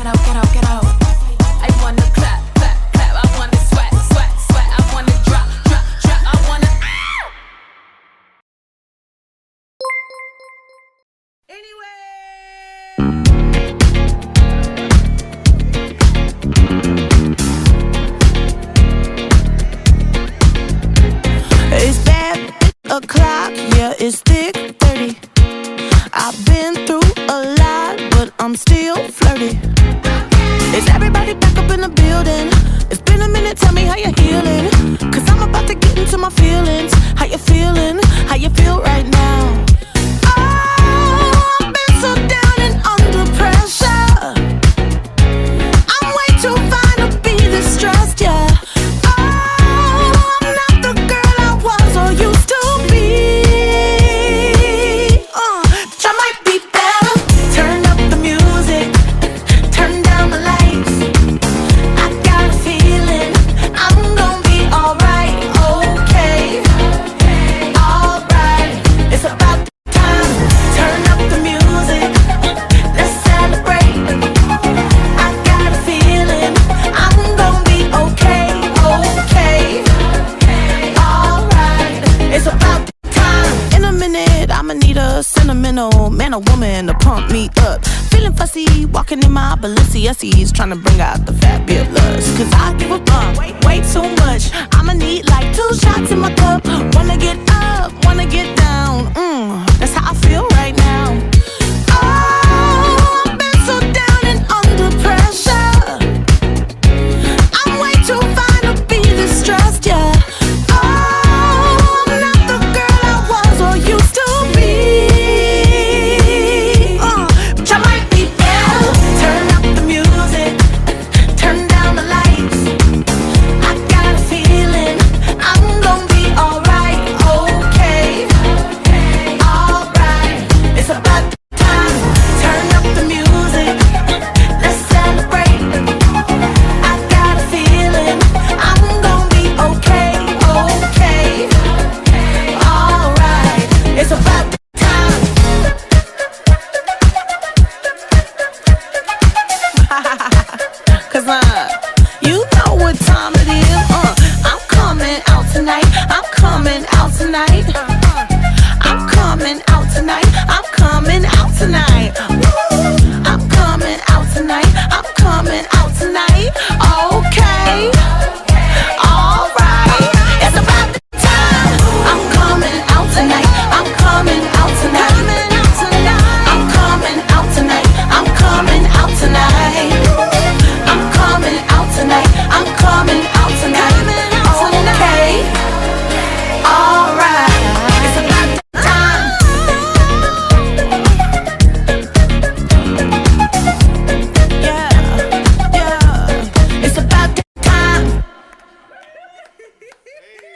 out, get out, get out. I wanna clap, clap, clap. I wanna sweat, sweat, sweat. I wanna drop, drop, drop. I wanna. It's bad o'clock, yeah, it's thick 30. I've been through a lot, but I'm still flirty. Is everybody back up in the building? It's been a minute, tell me how you're healing. Cause I'm about to get into my feelings. How you feeling? How you feel right now? Oh, I've been so down and under pressure. I'm way too fine to be this stressed, yeah. Sentimental man or woman to pump me up. Feeling fussy, walking in my Balenciennes, trying to bring out the fabulous. Cause I give a fuck way too much. I'ma need like 2 shots in my cup. Wanna get up, wanna get down. That's how I feel right now.